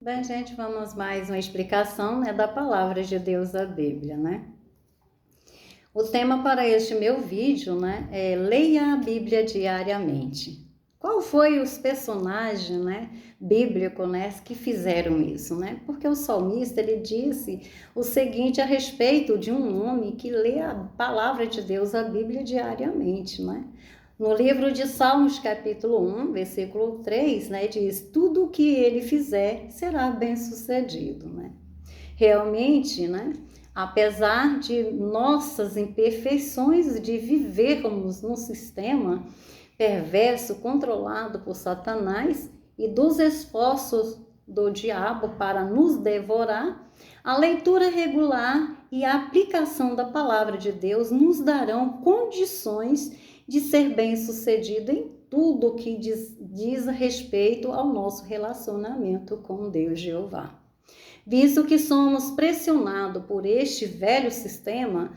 Bem, gente, vamos mais uma explicação, da palavra de Deus, a Bíblia, O tema para este meu vídeo, é leia a Bíblia diariamente. Qual foi os personagens, bíblicos, que fizeram isso, Porque o salmista, ele disse o seguinte a respeito de um homem que lê a palavra de Deus, a Bíblia diariamente, No livro de Salmos, capítulo 1, versículo 3, diz: tudo o que ele fizer será bem-sucedido, Realmente, apesar de nossas imperfeições de vivermos num sistema perverso controlado por Satanás e dos esforços do diabo para nos devorar, a leitura regular e a aplicação da palavra de Deus nos darão condições de ser bem-sucedido em tudo que diz respeito ao nosso relacionamento com Deus Jeová. Visto que somos pressionados por este velho sistema,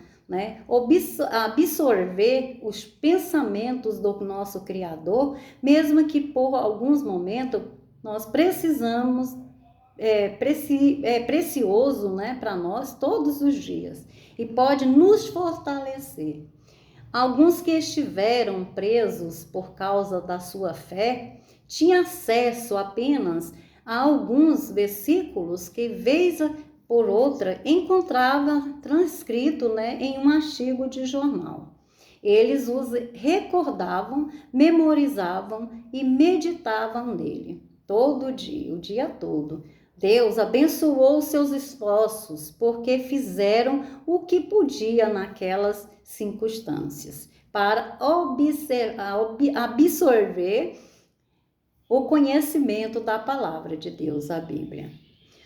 absorver os pensamentos do nosso Criador, mesmo que por alguns momentos nós precisamos, precioso, para nós todos os dias e pode nos fortalecer. Alguns que estiveram presos por causa da sua fé tinham acesso apenas a alguns versículos que, vez por outra, encontrava transcrito em um artigo de jornal. Eles os recordavam, memorizavam e meditavam nele todo dia, o dia todo. Deus abençoou seus esforços porque fizeram o que podia naquelas circunstâncias para absorver o conhecimento da palavra de Deus, a Bíblia.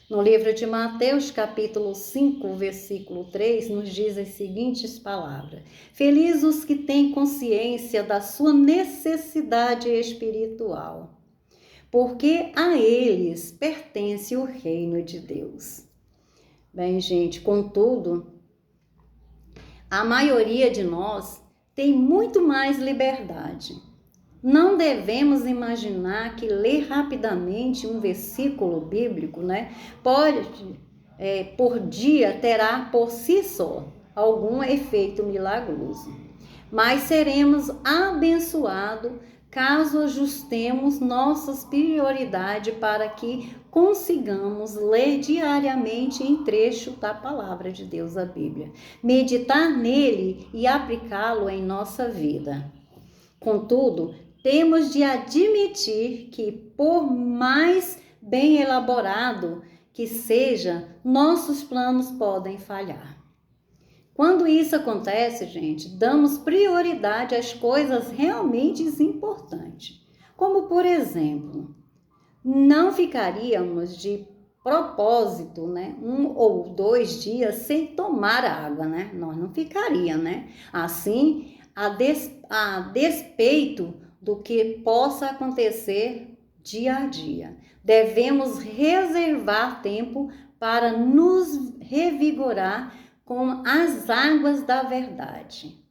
No livro de Mateus, capítulo 5, versículo 3, nos diz as seguintes palavras: felizes os que têm consciência da sua necessidade espiritual, porque a eles pertence o reino de Deus. Bem, gente, contudo, a maioria de nós tem muito mais liberdade. Não devemos imaginar que ler rapidamente um versículo bíblico, por dia terá por si só algum efeito milagroso. Mas seremos abençoados caso ajustemos nossas prioridades para que consigamos ler diariamente em trecho da palavra de Deus, a Bíblia, meditar nele e aplicá-lo em nossa vida. Contudo, temos de admitir que, por mais bem elaborado que seja, nossos planos podem falhar. Quando isso acontece, gente, damos prioridade às coisas realmente importantes. Como, por exemplo, não ficaríamos de propósito, 1 ou 2 dias sem tomar água, Nós não ficaríamos, Assim, a despeito do que possa acontecer dia a dia. Devemos reservar tempo para nos revigorar com as águas da verdade.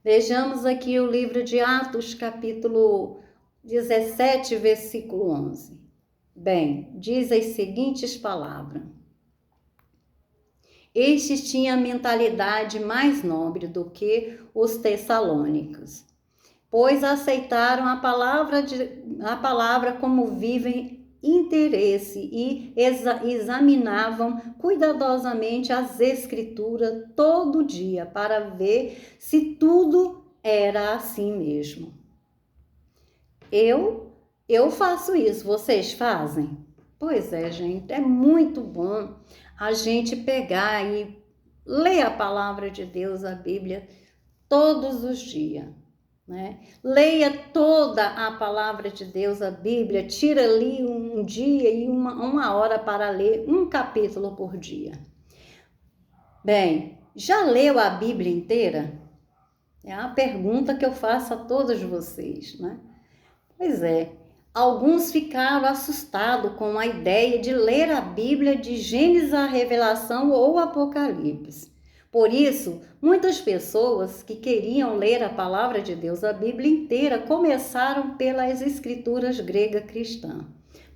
Vejamos aqui o livro de Atos, capítulo 17, versículo 11. Bem, diz as seguintes palavras: estes tinham a mentalidade mais nobre do que os tessalônicos, pois aceitaram a palavra como vivem interesse e examinavam cuidadosamente as escrituras todo dia para ver se tudo era assim mesmo. Eu faço isso, vocês fazem? Pois é, gente, é muito bom a gente pegar e ler a palavra de Deus, a Bíblia, todos os dias. Leia toda a palavra de Deus, a Bíblia, tira ali um dia e uma hora para ler um capítulo por dia. Bem, já leu a Bíblia inteira? É uma pergunta que eu faço a todos vocês, Pois é, alguns ficaram assustados com a ideia de ler a Bíblia de Gênesis à Revelação ou Apocalipse. Por isso, muitas pessoas que queriam ler a palavra de Deus, a Bíblia inteira, começaram pelas escrituras grega cristã.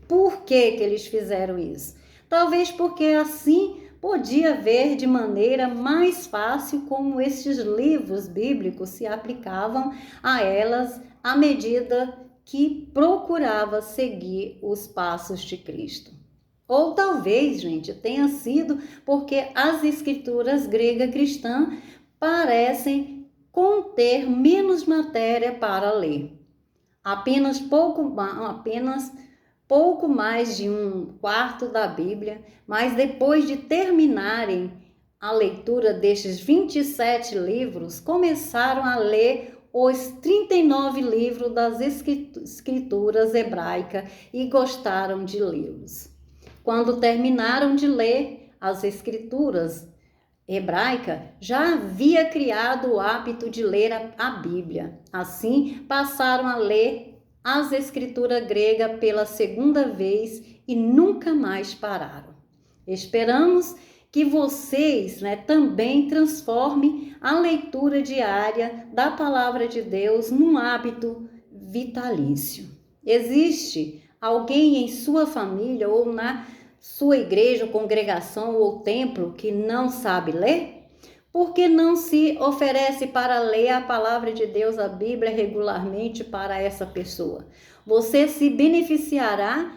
Por que eles fizeram isso? Talvez porque assim podia ver de maneira mais fácil como estes livros bíblicos se aplicavam a elas à medida que procurava seguir os passos de Cristo. Ou talvez, gente, tenha sido porque as escrituras grega cristã parecem conter menos matéria para ler. Apenas pouco mais de um quarto da Bíblia, mas depois de terminarem a leitura destes 27 livros, começaram a ler os 39 livros das escrituras hebraicas e gostaram de lê-los. Quando terminaram de ler as escrituras hebraicas, já havia criado o hábito de ler a Bíblia. Assim, passaram a ler as escrituras gregas pela segunda vez e nunca mais pararam. Esperamos que vocês, também transformem a leitura diária da palavra de Deus num hábito vitalício. Existe alguém em sua família ou na sua igreja, congregação ou templo que não sabe ler? Por que não se oferece para ler a palavra de Deus, a Bíblia, regularmente para essa pessoa? Você se beneficiará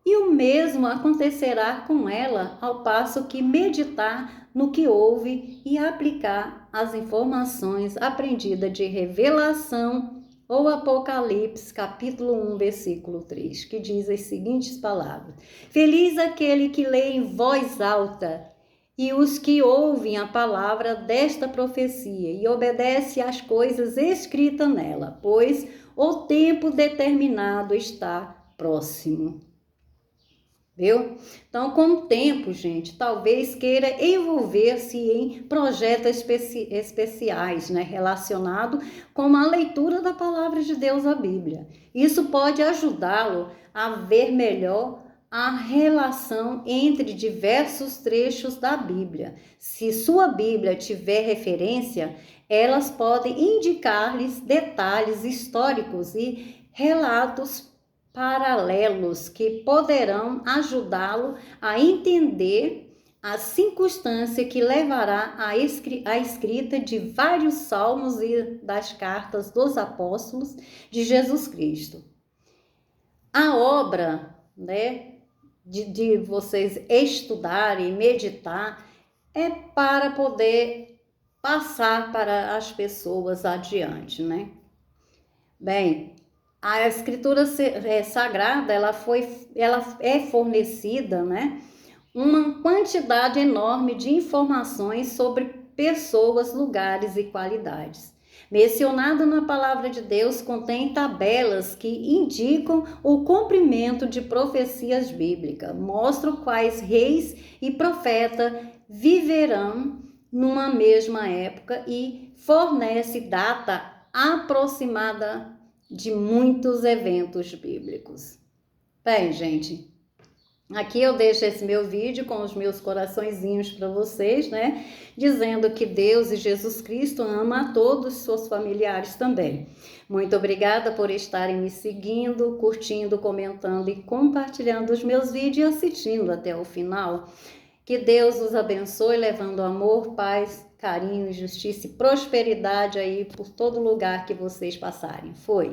e o mesmo acontecerá com ela ao passo que meditar no que ouve e aplicar as informações aprendidas de Revelação ou Apocalipse, capítulo 1, versículo 3, que diz as seguintes palavras: Feliz aquele que lê em voz alta e os que ouvem a palavra desta profecia e obedecem às coisas escritas nela, pois o tempo determinado está próximo. Viu? Então, com o tempo, gente, talvez queira envolver-se em projetos especiais, relacionados com a leitura da palavra de Deus, a Bíblia. Isso pode ajudá-lo a ver melhor a relação entre diversos trechos da Bíblia. Se sua Bíblia tiver referência, elas podem indicar-lhes detalhes históricos e relatos paralelos que poderão ajudá-lo a entender a circunstância que levará à escrita de vários salmos e das cartas dos apóstolos de Jesus Cristo. A obra, de vocês estudarem e meditar é para poder passar para as pessoas adiante, Bem, a escritura sagrada, ela é fornecida, uma quantidade enorme de informações sobre pessoas, lugares e qualidades. Mencionado na palavra de Deus, contém tabelas que indicam o cumprimento de profecias bíblicas, mostram quais reis e profetas viverão numa mesma época e fornece data aproximada de muitos eventos bíblicos. Bem, gente, aqui eu deixo esse meu vídeo com os meus coraçõezinhos para vocês, dizendo que Deus e Jesus Cristo ama a todos os seus familiares também. Muito obrigada por estarem me seguindo, curtindo, comentando e compartilhando os meus vídeos e assistindo até o final. Que Deus os abençoe, levando amor, paz, carinho, justiça e prosperidade aí por todo lugar que vocês passarem. Foi!